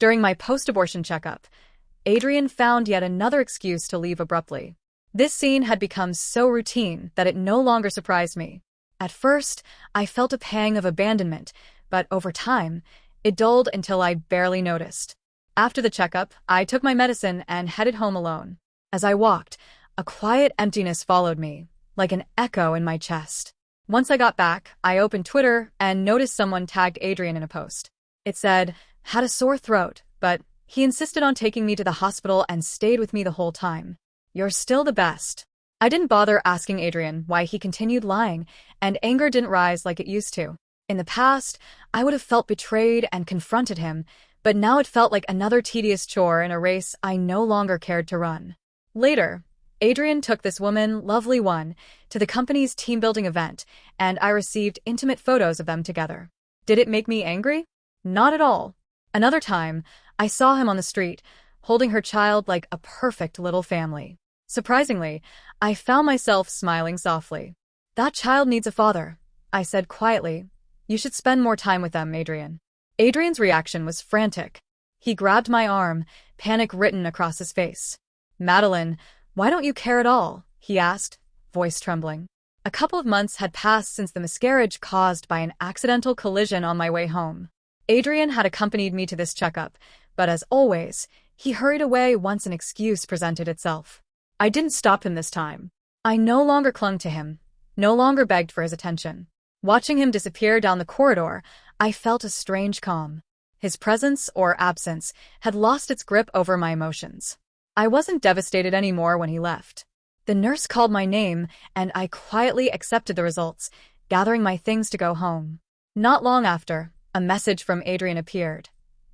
During my post-abortion checkup, Adrian found yet another excuse to leave abruptly. This scene had become so routine that it no longer surprised me. At first, I felt a pang of abandonment, but over time, it dulled until I barely noticed. After the checkup, I took my medicine and headed home alone. As I walked, a quiet emptiness followed me, like an echo in my chest. Once I got back, I opened Twitter and noticed someone tagged Adrian in a post. It said, "Had a sore throat, but he insisted on taking me to the hospital and stayed with me the whole time. You're still the best." I didn't bother asking Adrian why he continued lying, and anger didn't rise like it used to. In the past, I would have felt betrayed and confronted him, but now it felt like another tedious chore in a race I no longer cared to run. Later, Adrian took this woman, lovely one, to the company's team-building event, and I received intimate photos of them together. Did it make me angry? Not at all. Another time, I saw him on the street, holding her child like a perfect little family. Surprisingly, I found myself smiling softly. "That child needs a father," I said quietly. "You should spend more time with them, Adrian." Adrian's reaction was frantic. He grabbed my arm, panic written across his face. "Madeline, why don't you care at all?" he asked, voice trembling. A couple of months had passed since the miscarriage caused by an accidental collision on my way home. Adrian had accompanied me to this checkup, but as always, he hurried away once an excuse presented itself. I didn't stop him this time. I no longer clung to him, no longer begged for his attention. Watching him disappear down the corridor, I felt a strange calm. His presence, or absence, had lost its grip over my emotions. I wasn't devastated anymore when he left. The nurse called my name, and I quietly accepted the results, gathering my things to go home. Not long after, a message from Adrian appeared.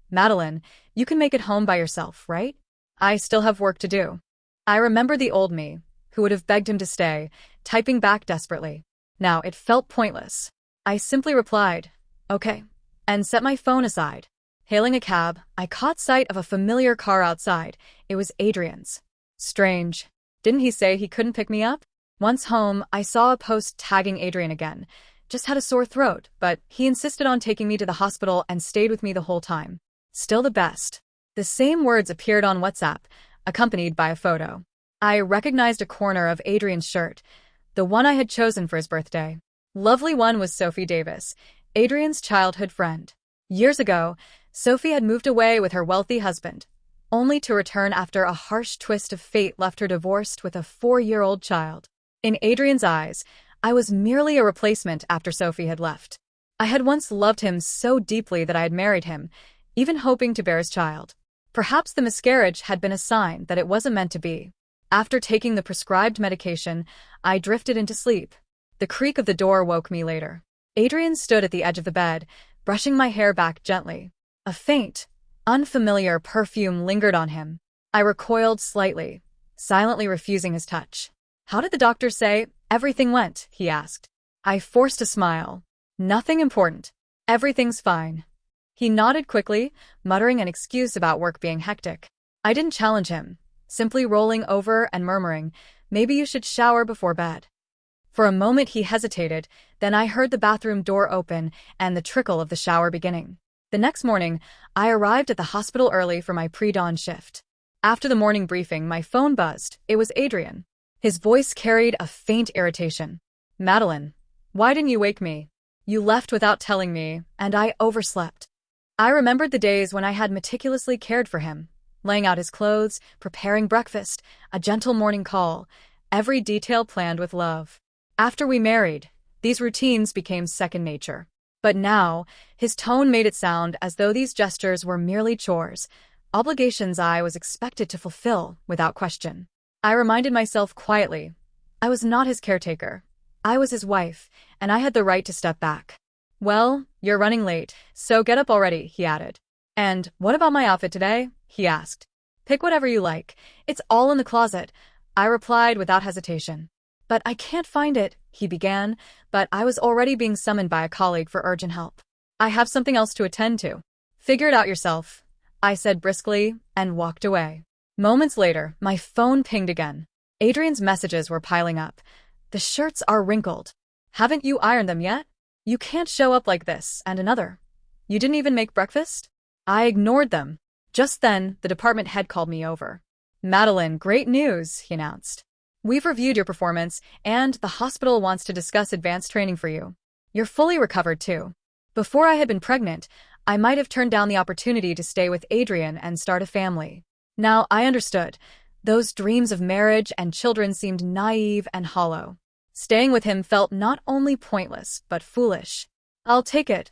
"Madeline, you can make it home by yourself, right? I still have work to do." I remember the old me, who would have begged him to stay, typing back desperately. Now it felt pointless. I simply replied, "Okay," and set my phone aside. Hailing a cab, I caught sight of a familiar car outside. It was Adrian's. Strange. Didn't he say he couldn't pick me up? Once home, I saw a post tagging Adrian again. "Just had a sore throat, but he insisted on taking me to the hospital and stayed with me the whole time. Still the best." The same words appeared on WhatsApp, accompanied by a photo. I recognized a corner of Adrian's shirt, the one I had chosen for his birthday. Lovely one was Sophie Davis, Adrian's childhood friend. Years ago, Sophie had moved away with her wealthy husband, only to return after a harsh twist of fate left her divorced with a 4-year-old child. In Adrian's eyes, I was merely a replacement after Sophie had left. I had once loved him so deeply that I had married him, even hoping to bear his child. Perhaps the miscarriage had been a sign that it wasn't meant to be. After taking the prescribed medication, I drifted into sleep. The creak of the door woke me later. Adrian stood at the edge of the bed, brushing my hair back gently. A faint, unfamiliar perfume lingered on him. I recoiled slightly, silently refusing his touch. "How did the doctor say everything went?" he asked. I forced a smile. "Nothing important. Everything's fine." He nodded quickly, muttering an excuse about work being hectic. I didn't challenge him, simply rolling over and murmuring, "Maybe you should shower before bed." For a moment he hesitated, then I heard the bathroom door open and the trickle of the shower beginning. The next morning, I arrived at the hospital early for my pre-dawn shift. After the morning briefing, my phone buzzed. It was Adrian. His voice carried a faint irritation. "Madeline, why didn't you wake me? You left without telling me, and I overslept." I remembered the days when I had meticulously cared for him, laying out his clothes, preparing breakfast, a gentle morning call, every detail planned with love. After we married, these routines became second nature. But now, his tone made it sound as though these gestures were merely chores, obligations I was expected to fulfill without question. I reminded myself quietly, I was not his caretaker. I was his wife, and I had the right to step back. "Well, you're running late, so get up already," he added. "And what about my outfit today?" he asked. "Pick whatever you like. It's all in the closet," I replied without hesitation. "But I can't find it," he began, but I was already being summoned by a colleague for urgent help. "I have something else to attend to. Figure it out yourself," I said briskly, and walked away. Moments later, my phone pinged again. Adrian's messages were piling up. "The shirts are wrinkled. Haven't you ironed them yet? You can't show up like this," and another. "You didn't even make breakfast?" I ignored them. Just then, the department head called me over. "Madeline, great news," he announced. "We've reviewed your performance, and the hospital wants to discuss advanced training for you. You're fully recovered, too. Before I had been pregnant, I might have turned down the opportunity to stay with Adrian and start a family. Now, I understood. Those dreams of marriage and children seemed naive and hollow. Staying with him felt not only pointless, but foolish. "I'll take it,"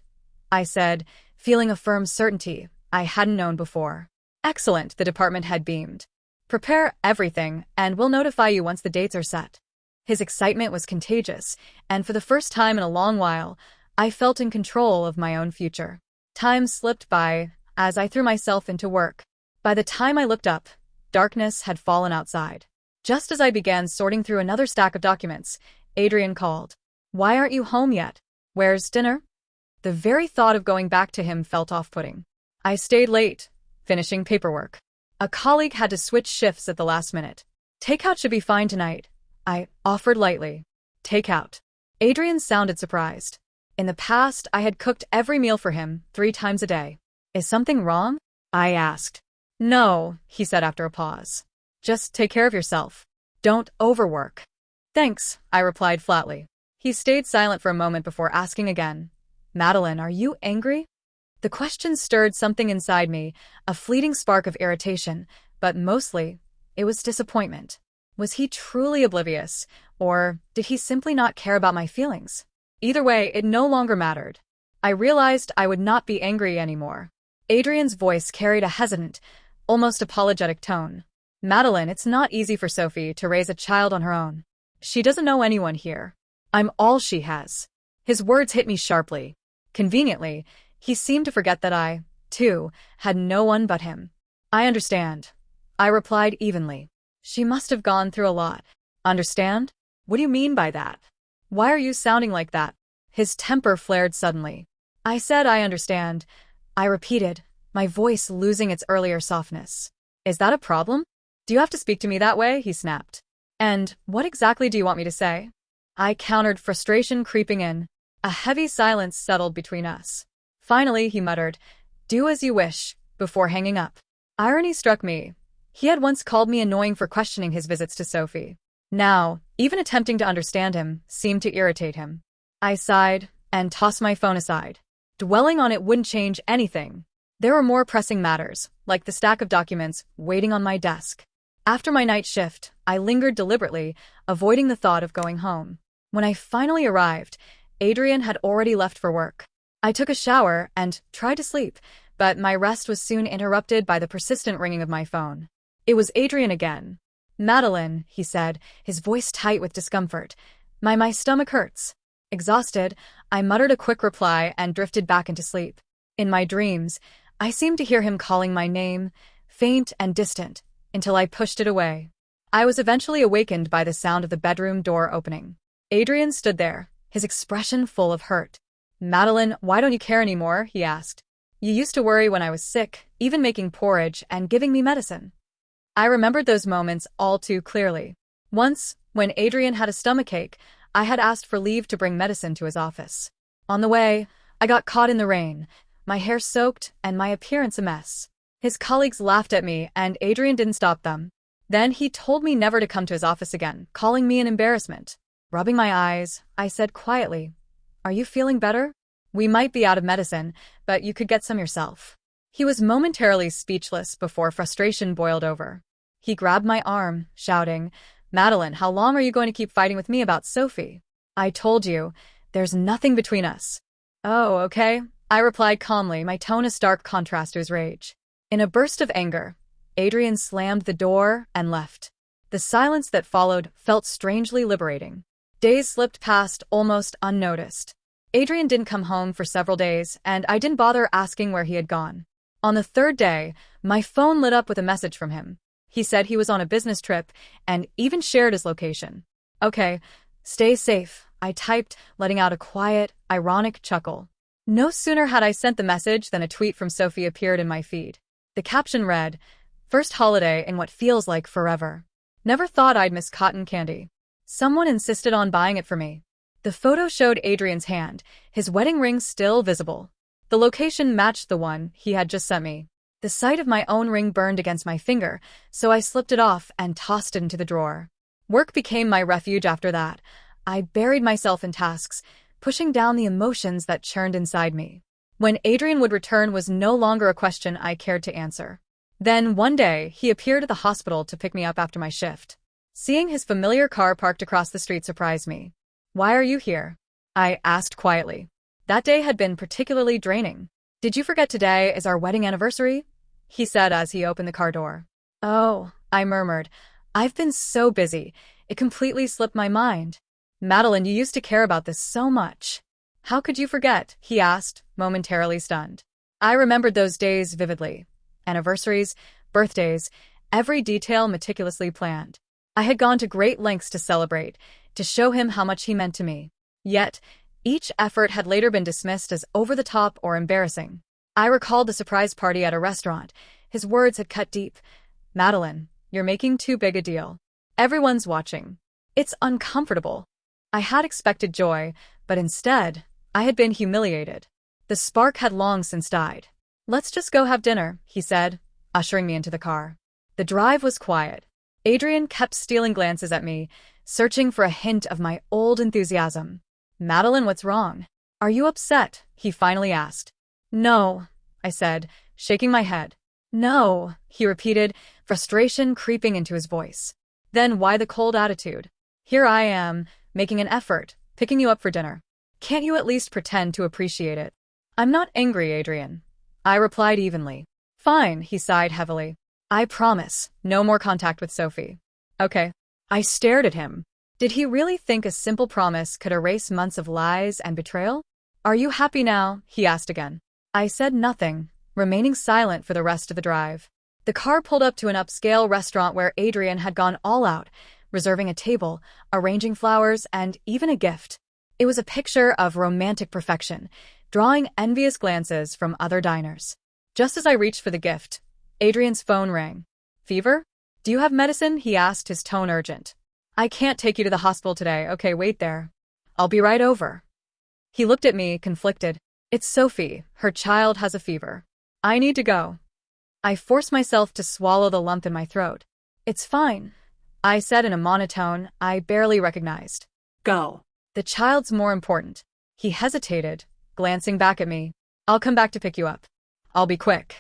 I said, feeling a firm certainty I hadn't known before. "Excellent," the department head beamed. "Prepare everything, and we'll notify you once the dates are set." His excitement was contagious, and for the first time in a long while, I felt in control of my own future. Time slipped by as I threw myself into work. By the time I looked up, darkness had fallen outside. Just as I began sorting through another stack of documents, Adrian called. "Why aren't you home yet? Where's dinner?" The very thought of going back to him felt off-putting. I stayed late, finishing paperwork. A colleague had to switch shifts at the last minute. "Takeout should be fine tonight," I offered lightly. "Takeout." Adrian sounded surprised. In the past, I had cooked every meal for him 3 times a day. "Is something wrong?" I asked. "No," he said after a pause. "Just take care of yourself. Don't overwork." "Thanks," I replied flatly. He stayed silent for a moment before asking again. "Madeline, are you angry?" The question stirred something inside me, a fleeting spark of irritation, but mostly, it was disappointment. Was he truly oblivious, or did he simply not care about my feelings? Either way, it no longer mattered. I realized I would not be angry anymore. Adrian's voice carried a hesitant, almost apologetic tone. "Madeline, it's not easy for Sophie to raise a child on her own. She doesn't know anyone here. I'm all she has." His words hit me sharply. Conveniently, he seemed to forget that I, too, had no one but him. "I understand," I replied evenly. "She must have gone through a lot." "Understand? What do you mean by that? Why are you sounding like that?" His temper flared suddenly. "I said I understand," I repeated, my voice losing its earlier softness. "Is that a problem? Do you have to speak to me that way?" he snapped. "And what exactly do you want me to say?" I countered, frustration creeping in. A heavy silence settled between us. Finally, he muttered, "Do as you wish," before hanging up. Irony struck me. He had once called me annoying for questioning his visits to Sophie. Now, even attempting to understand him seemed to irritate him. I sighed and tossed my phone aside. Dwelling on it wouldn't change anything. There were more pressing matters, like the stack of documents waiting on my desk. After my night shift, I lingered deliberately, avoiding the thought of going home. When I finally arrived, Adrian had already left for work. I took a shower and tried to sleep, but my rest was soon interrupted by the persistent ringing of my phone. It was Adrian again. "Madeline," he said, his voice tight with discomfort. My stomach hurts." Exhausted, I muttered a quick reply and drifted back into sleep. In my dreams, I seemed to hear him calling my name, faint and distant, until I pushed it away. I was eventually awakened by the sound of the bedroom door opening. Adrian stood there, his expression full of hurt. "Madeline, why don't you care anymore?" he asked. "You used to worry when I was sick, even making porridge and giving me medicine." I remembered those moments all too clearly. Once, when Adrian had a stomachache, I had asked for leave to bring medicine to his office. On the way, I got caught in the rain, my hair soaked and my appearance a mess. His colleagues laughed at me, and Adrian didn't stop them. Then he told me never to come to his office again, calling me an embarrassment. Rubbing my eyes, I said quietly, "Are you feeling better? We might be out of medicine, but you could get some yourself." He was momentarily speechless before frustration boiled over. He grabbed my arm, shouting, "Madeline, how long are you going to keep fighting with me about Sophie? I told you, there's nothing between us." "Oh, okay," I replied calmly, my tone a stark contrast to his rage. In a burst of anger, Adrian slammed the door and left. The silence that followed felt strangely liberating. Days slipped past almost unnoticed. Adrian didn't come home for several days, and I didn't bother asking where he had gone. On the 3rd day, my phone lit up with a message from him. He said he was on a business trip and even shared his location. "Okay, stay safe," I typed, letting out a quiet, ironic chuckle. No sooner had I sent the message than a tweet from Sophie appeared in my feed. The caption read, "First holiday in what feels like forever. Never thought I'd miss cotton candy. Someone insisted on buying it for me." The photo showed Adrian's hand, his wedding ring still visible. The location matched the one he had just sent me. The sight of my own ring burned against my finger, so I slipped it off and tossed it into the drawer. Work became my refuge after that. I buried myself in tasks, pushing down the emotions that churned inside me. When Adrian would return was no longer a question I cared to answer. Then, one day, he appeared at the hospital to pick me up after my shift. Seeing his familiar car parked across the street surprised me. "Why are you here?" I asked quietly. That day had been particularly draining. "Did you forget today is our wedding anniversary?" he said as he opened the car door. "Oh," I murmured. "I've been so busy. It completely slipped my mind." "Madeline, you used to care about this so much." "How could you forget?" he asked, momentarily stunned. I remembered those days vividly. Anniversaries, birthdays, every detail meticulously planned. I had gone to great lengths to celebrate, to show him how much he meant to me. Yet, each effort had later been dismissed as over-the-top or embarrassing. I recalled the surprise party at a restaurant. His words had cut deep. "Madeline, you're making too big a deal. Everyone's watching. It's uncomfortable." I had expected joy, but instead, I had been humiliated. The spark had long since died. "Let's just go have dinner," he said, ushering me into the car. The drive was quiet. Adrian kept stealing glances at me, searching for a hint of my old enthusiasm. "Madeline, what's wrong? Are you upset?" he finally asked. "No," I said, shaking my head. "No," he repeated, frustration creeping into his voice. "Then why the cold attitude? Here I am, making an effort, picking you up for dinner. Can't you at least pretend to appreciate it?" "I'm not angry, Adrian," I replied evenly. "Fine," he sighed heavily. "I promise, no more contact with Sophie." "Okay." I stared at him. Did he really think a simple promise could erase months of lies and betrayal? "Are you happy now?" he asked again. I said nothing, remaining silent for the rest of the drive. The car pulled up to an upscale restaurant where Adrian had gone all out, reserving a table, arranging flowers, and even a gift. It was a picture of romantic perfection, drawing envious glances from other diners. Just as I reached for the gift, Adrian's phone rang. "Fever? Do you have medicine?" he asked, his tone urgent. "I can't take you to the hospital today. Okay, wait there. I'll be right over." He looked at me, conflicted. "It's Sophie. Her child has a fever. I need to go." I forced myself to swallow the lump in my throat. "It's fine," I said in a monotone I barely recognized. "Go." "The child's more important." He hesitated, glancing back at me. "I'll come back to pick you up. I'll be quick."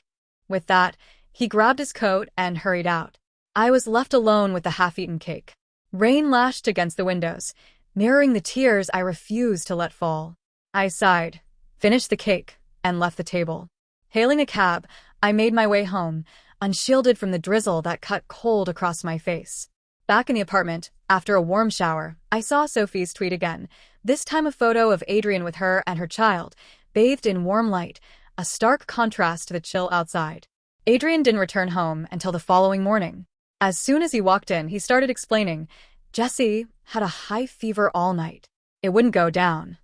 With that, he grabbed his coat and hurried out. I was left alone with the half-eaten cake. Rain lashed against the windows, mirroring the tears I refused to let fall. I sighed, finished the cake, and left the table. Hailing a cab, I made my way home, unshielded from the drizzle that cut cold across my face. Back in the apartment, after a warm shower, I saw Sophie's tweet again, this time a photo of Adrian with her and her child, bathed in warm light, a stark contrast to the chill outside. Adrian didn't return home until the following morning. As soon as he walked in, he started explaining, "Jessie had a high fever all night. It wouldn't go down."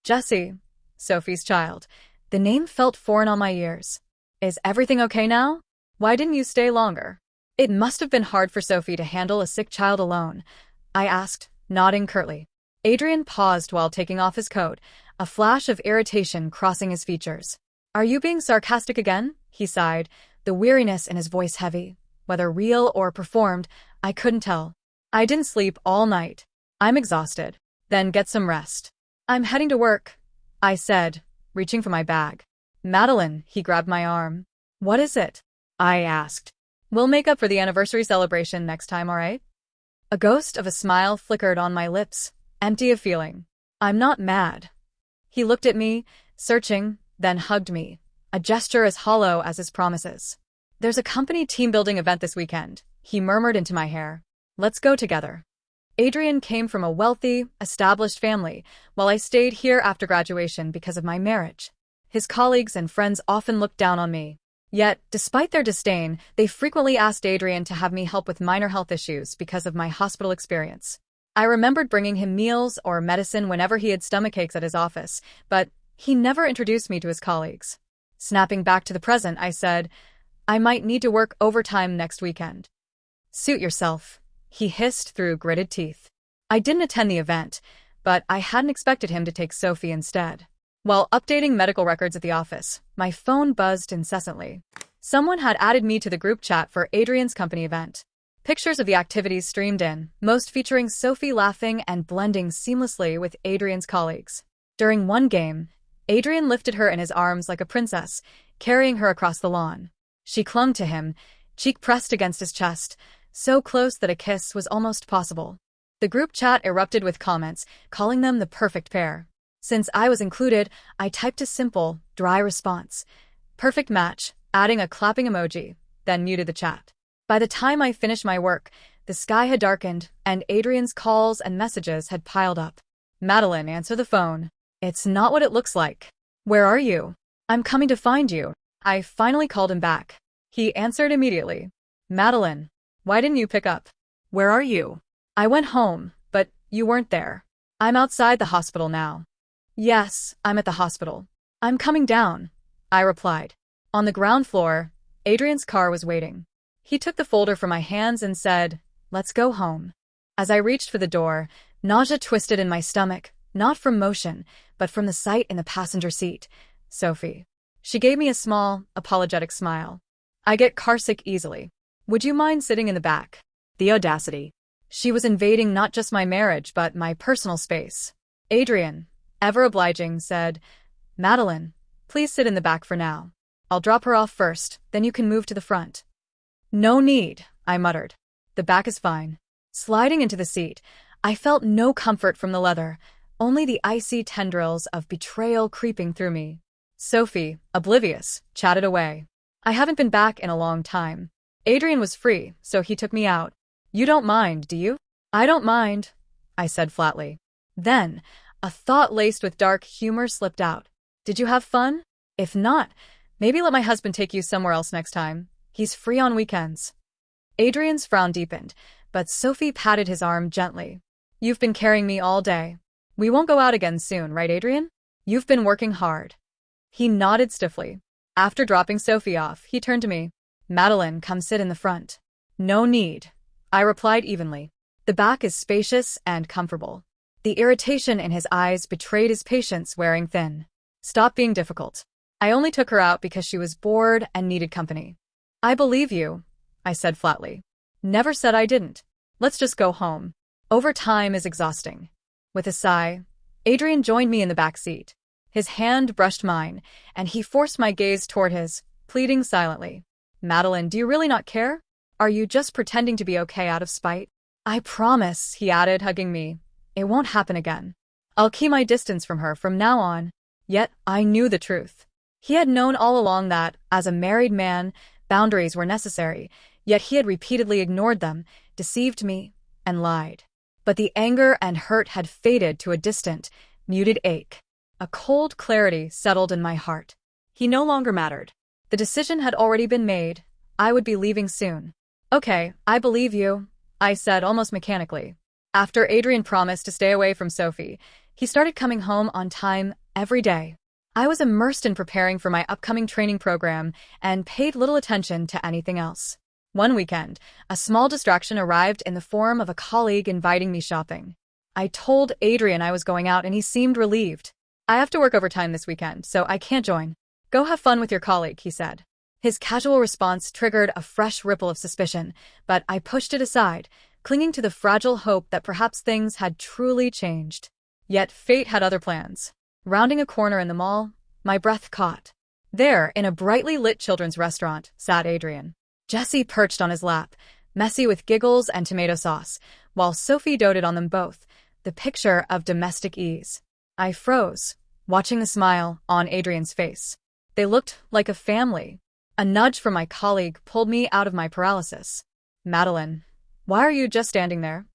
Jessie, Sophie's child. The name felt foreign on my ears. "Is everything okay now? Why didn't you stay longer?" It must have been hard for Sophie to handle a sick child alone, I asked, nodding curtly. Adrian paused while taking off his coat, a flash of irritation crossing his features. "Are you being sarcastic again?" he sighed, the weariness in his voice heavy. Whether real or performed, I couldn't tell. "I didn't sleep all night. I'm exhausted." "Then get some rest." "I'm heading to work," I said, reaching for my bag. "Madeline," he grabbed my arm. "What is it?" I asked. "We'll make up for the anniversary celebration next time, all right?" A ghost of a smile flickered on my lips, empty of feeling. "I'm not mad." He looked at me, searching, then hugged me, a gesture as hollow as his promises. "There's a company team-building event this weekend," he murmured into my hair. "Let's go together." Adrian came from a wealthy, established family, while I stayed here after graduation because of my marriage. His colleagues and friends often looked down on me. Yet, despite their disdain, they frequently asked Adrian to have me help with minor health issues because of my hospital experience. I remembered bringing him meals or medicine whenever he had stomachaches at his office, but he never introduced me to his colleagues. Snapping back to the present, I said, "I might need to work overtime next weekend." "Suit yourself," he hissed through gritted teeth. I didn't attend the event, but I hadn't expected him to take Sophie instead. While updating medical records at the office, my phone buzzed incessantly. Someone had added me to the group chat for Adrian's company event. Pictures of the activities streamed in, most featuring Sophie laughing and blending seamlessly with Adrian's colleagues. During one game, Adrian lifted her in his arms like a princess, carrying her across the lawn. She clung to him, cheek pressed against his chest, so close that a kiss was almost possible. The group chat erupted with comments, calling them the perfect pair. Since I was included, I typed a simple, dry response. Perfect match, adding a clapping emoji, then muted the chat. By the time I finished my work, the sky had darkened, and Adrian's calls and messages had piled up. Madeline, answer the phone. It's not what it looks like. Where are you? I'm coming to find you. I finally called him back. He answered immediately. Madeline, why didn't you pick up? Where are you? I went home, but you weren't there. I'm outside the hospital now. Yes, I'm at the hospital. I'm coming down, I replied. On the ground floor, Adrian's car was waiting. He took the folder from my hands and said, "Let's go home." As I reached for the door, nausea twisted in my stomach, not from motion, but from the sight in the passenger seat. Sophie. She gave me a small, apologetic smile. I get carsick easily. Would you mind sitting in the back? The audacity. She was invading not just my marriage, but my personal space. Adrian, ever obliging, said, Madeline, please sit in the back for now. I'll drop her off first, then you can move to the front. No need, I muttered. The back is fine. Sliding into the seat, I felt no comfort from the leather, only the icy tendrils of betrayal creeping through me. Sophie, oblivious, chatted away. I haven't been back in a long time. Adrian was free, so he took me out. You don't mind, do you? I don't mind, I said flatly. Then, a thought laced with dark humor slipped out. Did you have fun? If not, maybe let my husband take you somewhere else next time. He's free on weekends. Adrian's frown deepened, but Sophie patted his arm gently. You've been carrying me all day. We won't go out again soon, right, Adrian? You've been working hard. He nodded stiffly. After dropping Sophie off, he turned to me. Madeline, come sit in the front. No need, I replied evenly. The back is spacious and comfortable. The irritation in his eyes betrayed his patience wearing thin. Stop being difficult. I only took her out because she was bored and needed company. I believe you, I said flatly. Never said I didn't. Let's just go home. Overtime is exhausting. With a sigh, Adrian joined me in the back seat. His hand brushed mine, and he forced my gaze toward his, pleading silently. Madeline, do you really not care? Are you just pretending to be okay out of spite? I promise, he added, hugging me. It won't happen again. I'll keep my distance from her from now on. Yet, I knew the truth. He had known all along that, as a married man, boundaries were necessary, yet he had repeatedly ignored them, deceived me, and lied. But the anger and hurt had faded to a distant, muted ache. A cold clarity settled in my heart. He no longer mattered. The decision had already been made. I would be leaving soon. Okay, I believe you, I said almost mechanically. After Adrian promised to stay away from Sophie, he started coming home on time every day. I was immersed in preparing for my upcoming training program and paid little attention to anything else. One weekend, a small distraction arrived in the form of a colleague inviting me shopping. I told Adrian I was going out and he seemed relieved. I have to work overtime this weekend, so I can't join. Go have fun with your colleague, he said. His casual response triggered a fresh ripple of suspicion, but I pushed it aside, clinging to the fragile hope that perhaps things had truly changed. Yet fate had other plans. Rounding a corner in the mall, my breath caught. There, in a brightly lit children's restaurant, sat Adrian. Jessie perched on his lap, messy with giggles and tomato sauce, while Sophie doted on them both, the picture of domestic ease. I froze, watching the smile on Adrian's face. They looked like a family. A nudge from my colleague pulled me out of my paralysis. Madeline, why are you just standing there?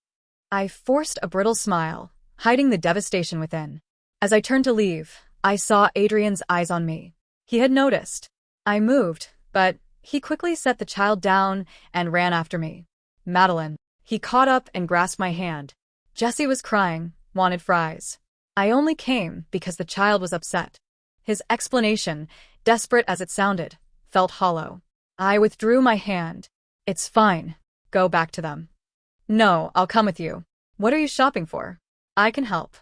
I forced a brittle smile, hiding the devastation within. As I turned to leave, I saw Adrian's eyes on me. He had noticed. I moved, but he quickly set the child down and ran after me. Madeline. He caught up and grasped my hand. Jessie was crying, wanted fries. I only came because the child was upset. His explanation, desperate as it sounded, felt hollow. I withdrew my hand. It's fine. Go back to them. No, I'll come with you. What are you shopping for? I can help.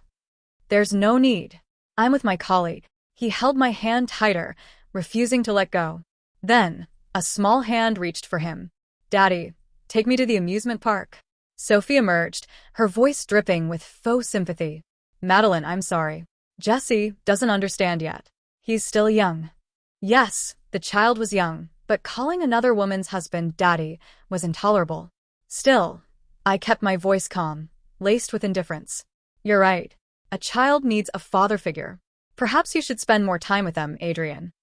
There's no need. I'm with my colleague. He held my hand tighter, refusing to let go. Then, A small hand reached for him. "Daddy, take me to the amusement park." Sophie emerged, her voice dripping with faux sympathy. "Madeline, I'm sorry. Jesse doesn't understand yet. He's still young." Yes, the child was young, but calling another woman's husband daddy was intolerable. Still, I kept my voice calm, laced with indifference. "You're right. A child needs a father figure. Perhaps you should spend more time with them, Adrian."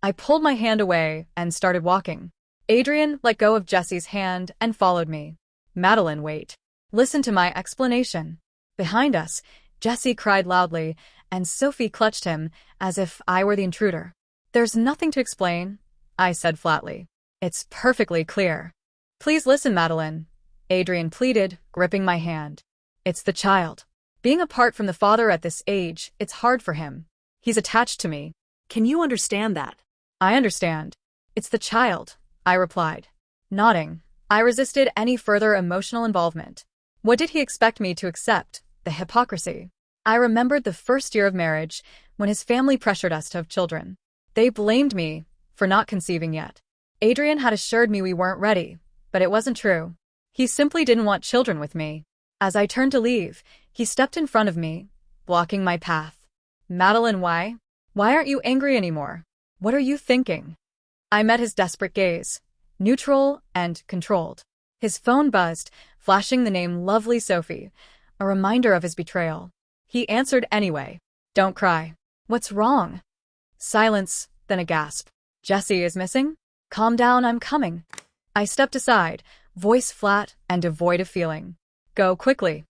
I pulled my hand away and started walking. Adrian let go of Jesse's hand and followed me. "Madeline, wait. Listen to my explanation." Behind us, Jesse cried loudly, and Sophie clutched him as if I were the intruder. "There's nothing to explain," I said flatly. "It's perfectly clear." "Please listen, Madeline," Adrian pleaded, gripping my hand. "It's the child. Being apart from the father at this age, it's hard for him. He's attached to me. Can you understand that?" "I understand. It's the child," I replied. Nodding, I resisted any further emotional involvement. What did he expect me to accept? The hypocrisy. I remembered the first year of marriage, when his family pressured us to have children. They blamed me for not conceiving yet. Adrian had assured me we weren't ready, but it wasn't true. He simply didn't want children with me. As I turned to leave, he stepped in front of me, blocking my path. "Madeline, why? Why aren't you angry anymore? What are you thinking?" I met his desperate gaze, neutral and controlled. His phone buzzed, flashing the name Lovely Sophie, a reminder of his betrayal. He answered anyway. "Don't cry. What's wrong?" Silence, then a gasp. "Jesse is missing? Calm down, I'm coming." I stepped aside, voice flat and devoid of feeling. "Go quickly."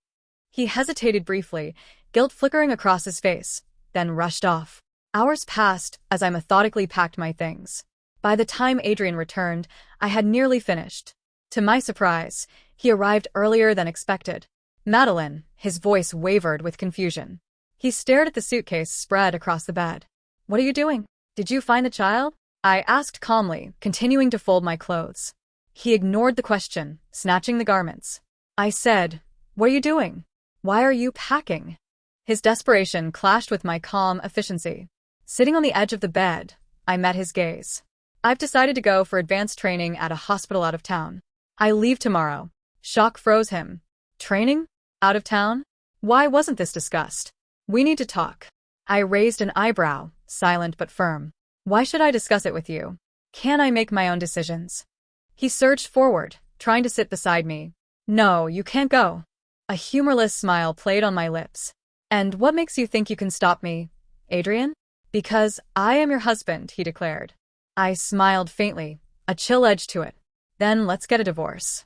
He hesitated briefly, guilt flickering across his face, then rushed off. Hours passed as I methodically packed my things. By the time Adrian returned, I had nearly finished. To my surprise, he arrived earlier than expected. "Madeline," his voice wavered with confusion. He stared at the suitcase spread across the bed. "What are you doing? Did you find the child?" I asked calmly, continuing to fold my clothes. He ignored the question, snatching the garments. I said, "What are you doing? Why are you packing?" His desperation clashed with my calm efficiency. Sitting on the edge of the bed, I met his gaze. "I've decided to go for advanced training at a hospital out of town. I leave tomorrow." Shock froze him. "Training? Out of town? Why wasn't this discussed?" "We need to talk." I raised an eyebrow, silent but firm. "Why should I discuss it with you? Can I make my own decisions?" He surged forward, trying to sit beside me. "No, you can't go." A humorless smile played on my lips. "And what makes you think you can stop me, Adrian?" "Because I am your husband," he declared. I smiled faintly, a chill edge to it. "Then let's get a divorce."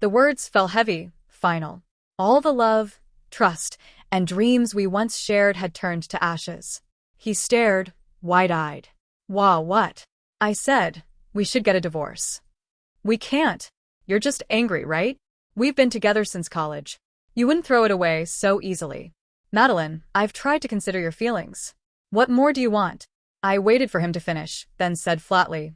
The words fell heavy, final. All the love, trust, and dreams we once shared had turned to ashes. He stared, wide-eyed. "Wow, what?" I said, "We should get a divorce." "We can't. You're just angry, right? We've been together since college. You wouldn't throw it away so easily." "Madeline, I've tried to consider your feelings. What more do you want?" I waited for him to finish, then said flatly,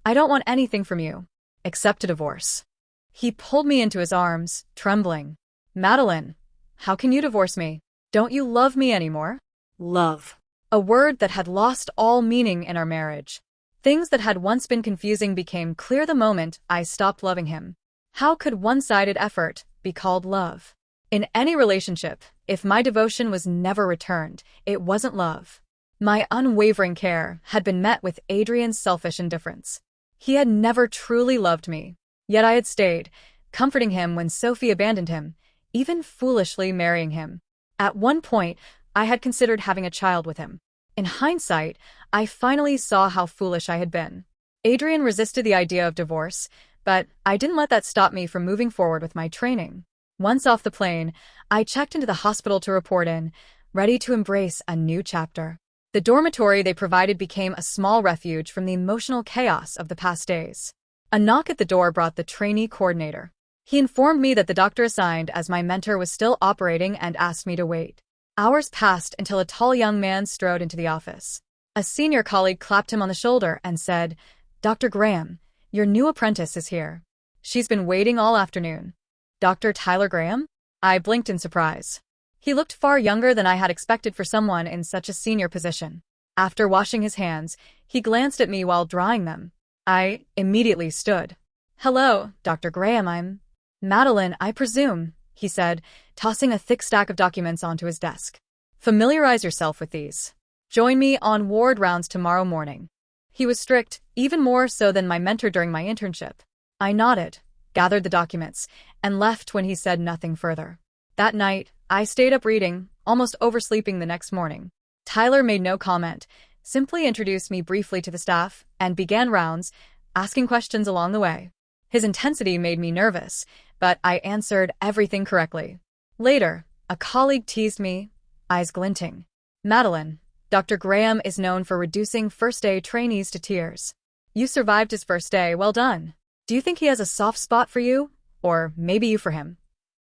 "I don't want anything from you, except a divorce." He pulled me into his arms, trembling. "Madeline, how can you divorce me? Don't you love me anymore?" Love. A word that had lost all meaning in our marriage. Things that had once been confusing became clear the moment I stopped loving him. How could one-sided effort be called love? In any relationship, if my devotion was never returned, it wasn't love. My unwavering care had been met with Adrian's selfish indifference. He had never truly loved me. Yet I had stayed, comforting him when Sophie abandoned him, even foolishly marrying him. At one point, I had considered having a child with him. In hindsight, I finally saw how foolish I had been. Adrian resisted the idea of divorce, but I didn't let that stop me from moving forward with my training. Once off the plane, I checked into the hospital to report in, ready to embrace a new chapter. The dormitory they provided became a small refuge from the emotional chaos of the past days. A knock at the door brought the trainee coordinator. He informed me that the doctor assigned as my mentor was still operating and asked me to wait. Hours passed until a tall young man strode into the office. A senior colleague clapped him on the shoulder and said, "Dr. Graham, your new apprentice is here. She's been waiting all afternoon." "Dr. Tyler Graham?" I blinked in surprise. He looked far younger than I had expected for someone in such a senior position. After washing his hands, he glanced at me while drying them. I immediately stood. Hello, Dr. Graham, I'm Madeline, I presume, he said, tossing a thick stack of documents onto his desk. Familiarize yourself with these. Join me on ward rounds tomorrow morning. He was strict, even more so than my mentor during my internship. I nodded, gathered the documents, and left when he said nothing further. That night, I stayed up reading, almost oversleeping the next morning. Tyler made no comment, simply introduced me briefly to the staff, and began rounds, asking questions along the way. His intensity made me nervous, but I answered everything correctly. Later, a colleague teased me, eyes glinting. Madeline, Dr. Graham is known for reducing first-day trainees to tears. You survived his first day, well done. Do you think he has a soft spot for you? Or maybe you for him?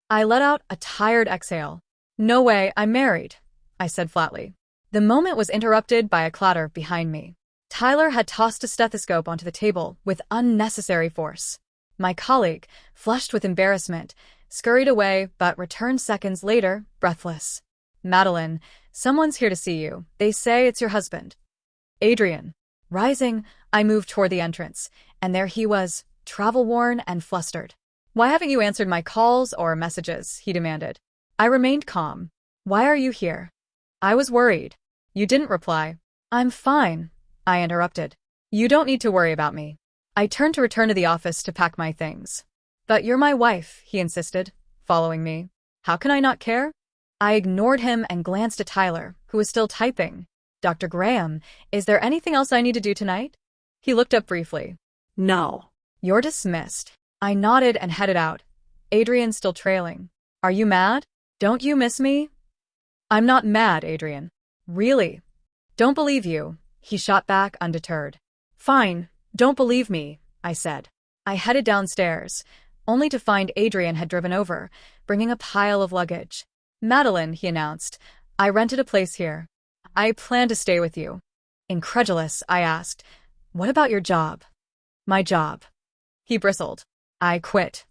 I let out a tired exhale. No way, I'm married, I said flatly. The moment was interrupted by a clatter behind me. Tyler had tossed a stethoscope onto the table with unnecessary force. My colleague, flushed with embarrassment, scurried away but returned seconds later, breathless. Madeline, someone's here to see you. They say it's your husband. Adrian. Rising, I moved toward the entrance, and there he was, travel-worn and flustered. Why haven't you answered my calls or messages? He demanded. I remained calm. Why are you here? I was worried. You didn't reply. I'm fine, I interrupted. You don't need to worry about me. I turned to return to the office to pack my things. But you're my wife, he insisted, following me. How can I not care? I ignored him and glanced at Tyler, who was still typing. Dr. Graham, is there anything else I need to do tonight? He looked up briefly. No. You're dismissed. I nodded and headed out. Adrian still trailing. Are you mad? Don't you miss me? I'm not mad, Adrian. Really? Don't believe you, he shot back undeterred. Fine, don't believe me, I said. I headed downstairs, only to find Adrian had driven over, bringing a pile of luggage. Madeline, he announced, I rented a place here. I plan to stay with you. Incredulous, I asked, what about your job? My job. He bristled. I quit.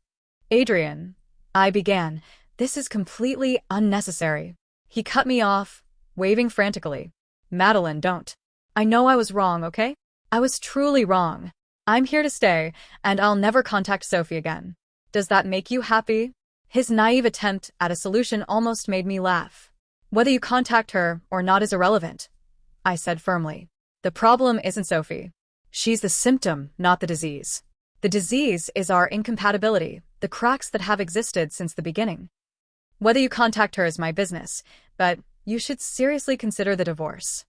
Adrian, I began, this is completely unnecessary. He cut me off, waving frantically. Madeline, don't. I know I was wrong, okay? I was truly wrong. I'm here to stay, and I'll never contact Sophie again. Does that make you happy? His naive attempt at a solution almost made me laugh. Whether you contact her or not is irrelevant, I said firmly. The problem isn't Sophie. She's the symptom, not the disease. The disease is our incompatibility, the cracks that have existed since the beginning. Whether you contact her is my business, but you should seriously consider the divorce.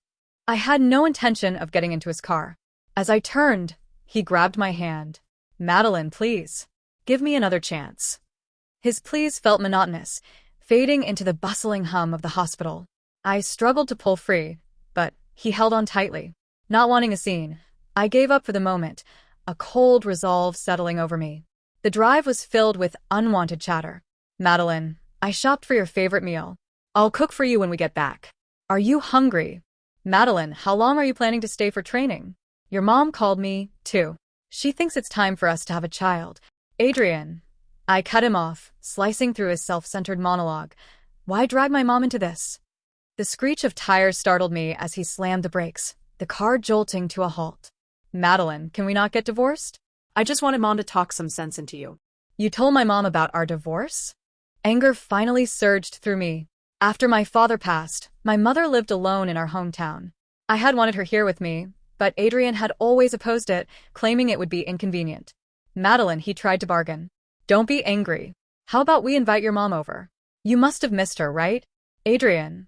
I had no intention of getting into his car. As I turned, he grabbed my hand. Madeline, please. Give me another chance. His pleas felt monotonous, fading into the bustling hum of the hospital. I struggled to pull free, but he held on tightly. Not wanting a scene, I gave up for the moment, a cold resolve settling over me. The drive was filled with unwanted chatter. Madeline, I shopped for your favorite meal. I'll cook for you when we get back. Are you hungry? Madeline, how long are you planning to stay for training? Your mom called me, too. She thinks it's time for us to have a child. Adrian. I cut him off, slicing through his self-centered monologue. Why drag my mom into this? The screech of tires startled me as he slammed the brakes, the car jolting to a halt. Madeline, can we not get divorced? I just wanted Mom to talk some sense into you. You told my mom about our divorce? Anger finally surged through me. After my father passed, my mother lived alone in our hometown. I had wanted her here with me, but Adrian had always opposed it, claiming it would be inconvenient. Madeline, he tried to bargain. Don't be angry. How about we invite your mom over? You must have missed her, right? Adrian,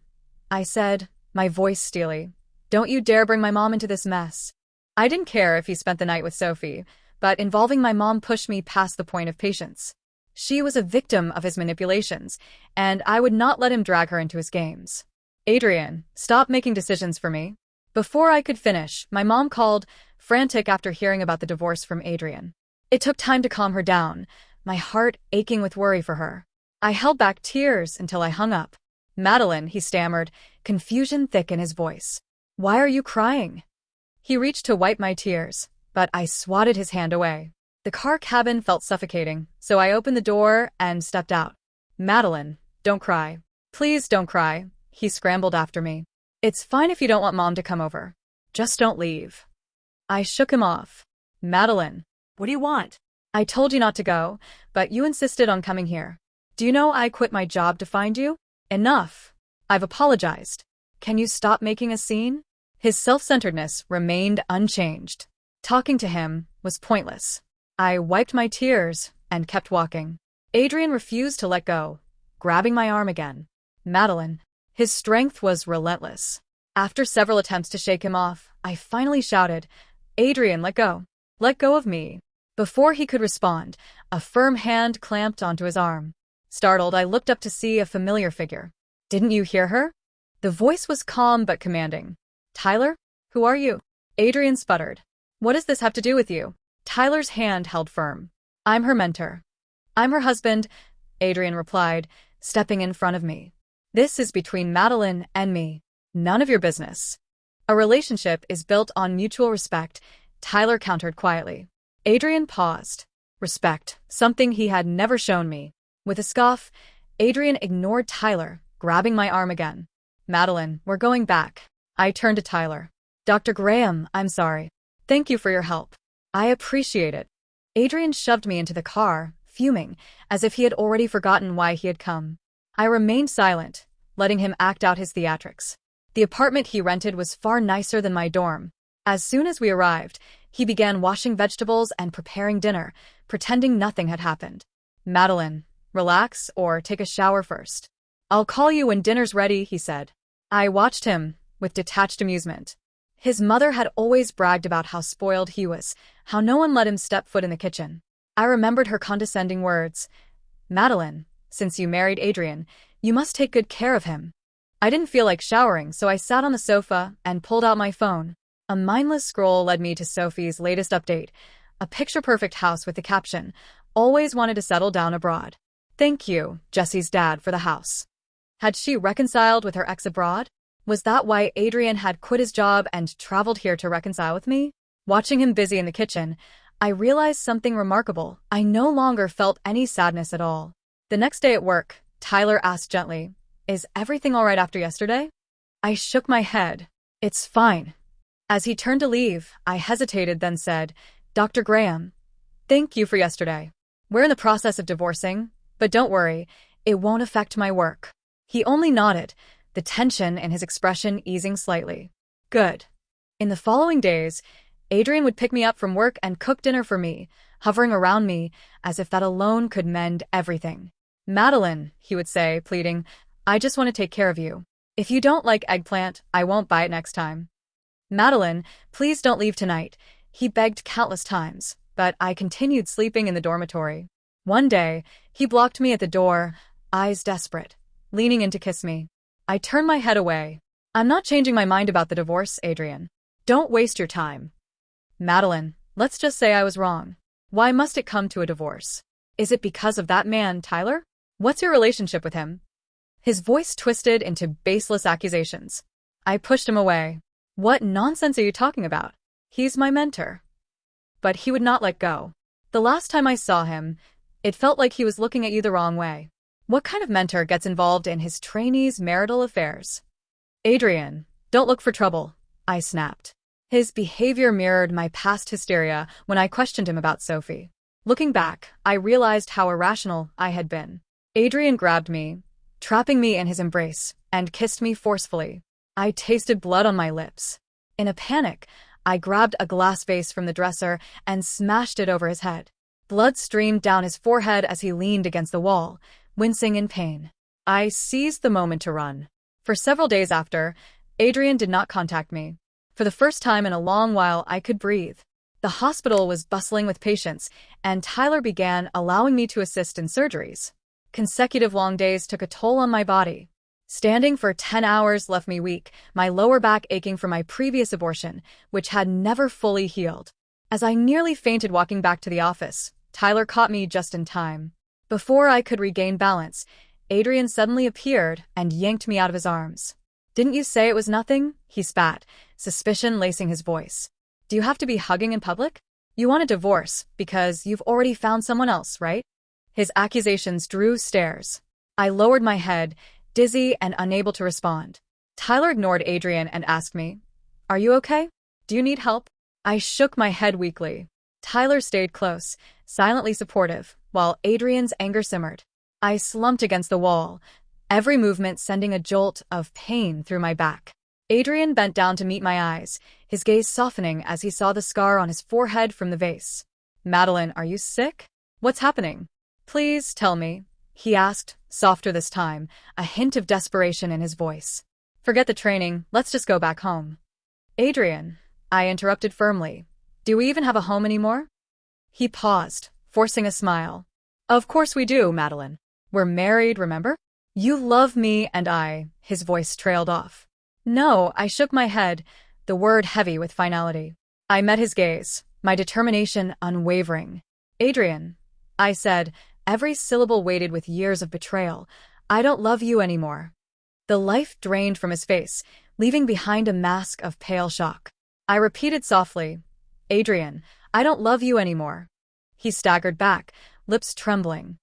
I said, my voice steely. Don't you dare bring my mom into this mess. I didn't care if he spent the night with Sophie, but involving my mom pushed me past the point of patience. She was a victim of his manipulations, and I would not let him drag her into his games. Adrian, stop making decisions for me. Before I could finish, my mom called, frantic after hearing about the divorce from Adrian. It took time to calm her down, my heart aching with worry for her. I held back tears until I hung up. Madeline, he stammered, confusion thick in his voice. Why are you crying? He reached to wipe my tears, but I swatted his hand away. The car cabin felt suffocating, so I opened the door and stepped out. Madeline, don't cry. Please don't cry, he scrambled after me. It's fine if you don't want Mom to come over. Just don't leave. I shook him off. Madeline. What do you want? I told you not to go, but you insisted on coming here. Do you know I quit my job to find you? Enough. I've apologized. Can you stop making a scene? His self-centeredness remained unchanged. Talking to him was pointless. I wiped my tears and kept walking. Adrian refused to let go, grabbing my arm again. Madeline. His strength was relentless. After several attempts to shake him off, I finally shouted, Adrian, let go. Let go of me. Before he could respond, a firm hand clamped onto his arm. Startled, I looked up to see a familiar figure. Didn't you hear her? The voice was calm but commanding. Tyler? Who are you? Adrian sputtered. What does this have to do with you? Tyler's hand held firm. I'm her mentor. I'm her husband, Adrian replied, stepping in front of me. This is between Madeline and me. None of your business. A relationship is built on mutual respect, Tyler countered quietly. Adrian paused. Respect, something he had never shown me. With a scoff, Adrian ignored Tyler, grabbing my arm again. Madeline, we're going back. I turned to Tyler. Dr. Graham, I'm sorry. Thank you for your help. I appreciate it. Adrian shoved me into the car, fuming, as if he had already forgotten why he had come. I remained silent, letting him act out his theatrics. The apartment he rented was far nicer than my dorm. As soon as we arrived, he began washing vegetables and preparing dinner, pretending nothing had happened. Madeline, relax or take a shower first. I'll call you when dinner's ready, he said. I watched him, with detached amusement. His mother had always bragged about how spoiled he was, how no one let him step foot in the kitchen. I remembered her condescending words. Madeline, since you married Adrian, you must take good care of him. I didn't feel like showering, so I sat on the sofa and pulled out my phone. A mindless scroll led me to Sophie's latest update, a picture-perfect house with the caption, always wanted to settle down abroad. Thank you, Jesse's dad, for the house. Had she reconciled with her ex abroad? Was that why Adrian had quit his job and traveled here to reconcile with me? Watching him busy in the kitchen, I realized something remarkable. I no longer felt any sadness at all. The next day at work, Tyler asked gently, Is everything all right after yesterday? I shook my head. It's fine. As he turned to leave, I hesitated, then said, Dr. Graham, thank you for yesterday. We're in the process of divorcing, but don't worry, it won't affect my work. He only nodded, the tension in his expression easing slightly. Good. In the following days, Adrian would pick me up from work and cook dinner for me, hovering around me as if that alone could mend everything. Madeline, he would say, pleading, I just want to take care of you. If you don't like eggplant, I won't buy it next time. Madeline, please don't leave tonight, he begged countless times, but I continued sleeping in the dormitory. One day, he blocked me at the door, eyes desperate, leaning in to kiss me. I turned my head away. I'm not changing my mind about the divorce, Adrian. Don't waste your time. Madeline, let's just say I was wrong. Why must it come to a divorce? Is it because of that man, Tyler? What's your relationship with him? His voice twisted into baseless accusations. I pushed him away. What nonsense are you talking about? He's my mentor. But he would not let go. The last time I saw him, it felt like he was looking at you the wrong way. What kind of mentor gets involved in his trainees' marital affairs? Adrian, don't look for trouble, I snapped. His behavior mirrored my past hysteria when I questioned him about Sophie. Looking back, I realized how irrational I had been. Adrian grabbed me, trapping me in his embrace, and kissed me forcefully. I tasted blood on my lips. In a panic, I grabbed a glass vase from the dresser and smashed it over his head. Blood streamed down his forehead as he leaned against the wall, wincing in pain. I seized the moment to run. For several days after, Adrian did not contact me. For the first time in a long while, I could breathe. The hospital was bustling with patients, and Tyler began allowing me to assist in surgeries. Consecutive long days took a toll on my body. Standing for 10 hours left me weak, my lower back aching from my previous abortion, which had never fully healed. As I nearly fainted walking back to the office, Tyler caught me just in time. Before I could regain balance, Adrian suddenly appeared and yanked me out of his arms. Didn't you say it was nothing? He spat, suspicion lacing his voice. Do you have to be hugging in public? You want a divorce because you've already found someone else, right? His accusations drew stares. I lowered my head, dizzy and unable to respond. Tyler ignored Adrian and asked me, Are you okay? Do you need help? I shook my head weakly. Tyler stayed close, silently supportive, while Adrian's anger simmered. I slumped against the wall, every movement sending a jolt of pain through my back. Adrian bent down to meet my eyes, his gaze softening as he saw the scar on his forehead from the vase. "Madeline, are you sick? What's happening? Please tell me," he asked, softer this time, a hint of desperation in his voice. "Forget the training, let's just go back home." "Adrian," I interrupted firmly, "do we even have a home anymore?" He paused, forcing a smile. "Of course we do, Madeline. We're married, remember? You love me and his voice trailed off. "No," I shook my head, the word heavy with finality. I met his gaze, my determination unwavering. "Adrian," I said, every syllable weighted with years of betrayal, "I don't love you anymore." The life drained from his face, leaving behind a mask of pale shock. I repeated softly, "Adrian, I don't love you anymore." He staggered back, lips trembling.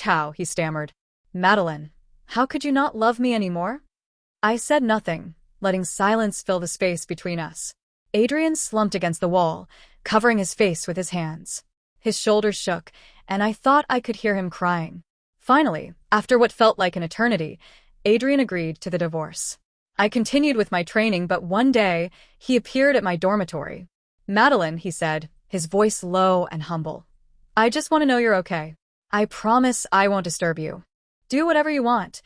"How?" he stammered. "Madeline, how could you not love me anymore?" I said nothing, letting silence fill the space between us. Adrian slumped against the wall, covering his face with his hands. His shoulders shook, and I thought I could hear him crying. Finally, after what felt like an eternity, Adrian agreed to the divorce. I continued with my training, but one day, he appeared at my dormitory. "Madeline," he said, his voice low and humble. "I just want to know you're okay. I promise I won't disturb you. Do whatever you want,"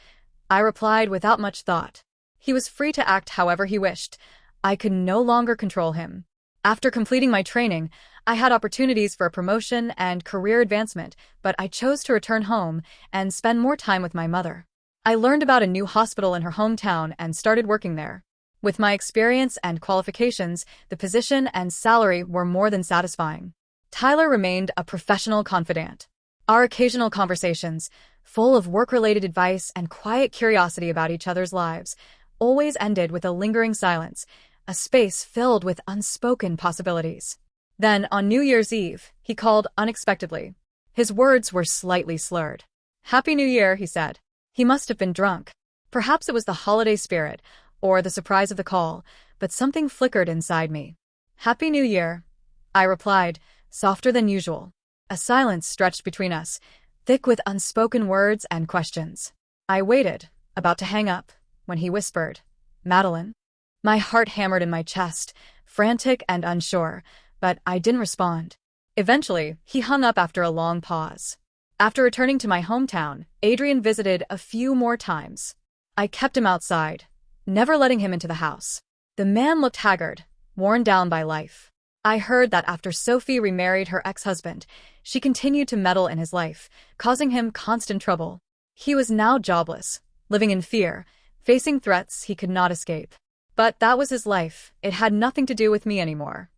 I replied without much thought. He was free to act however he wished. I could no longer control him. After completing my training, I had opportunities for a promotion and career advancement, but I chose to return home and spend more time with my mother. I learned about a new hospital in her hometown and started working there. With my experience and qualifications, the position and salary were more than satisfying. Tyler remained a professional confidant. Our occasional conversations, full of work-related advice and quiet curiosity about each other's lives, always ended with a lingering silence, a space filled with unspoken possibilities. Then, on New Year's Eve, he called unexpectedly. His words were slightly slurred. "Happy New Year," he said. He must have been drunk. Perhaps it was the holiday spirit, or the surprise of the call, but something flickered inside me. "Happy New Year," I replied, softer than usual. A silence stretched between us, thick with unspoken words and questions. I waited, about to hang up, when he whispered, "Madeline?" My heart hammered in my chest, frantic and unsure, but I didn't respond. Eventually, he hung up after a long pause. After returning to my hometown, Adrian visited a few more times. I kept him outside, never letting him into the house. The man looked haggard, worn down by life. I heard that after Sophie remarried her ex-husband, she continued to meddle in his life, causing him constant trouble. He was now jobless, living in fear, facing threats he could not escape. But that was his life. It had nothing to do with me anymore.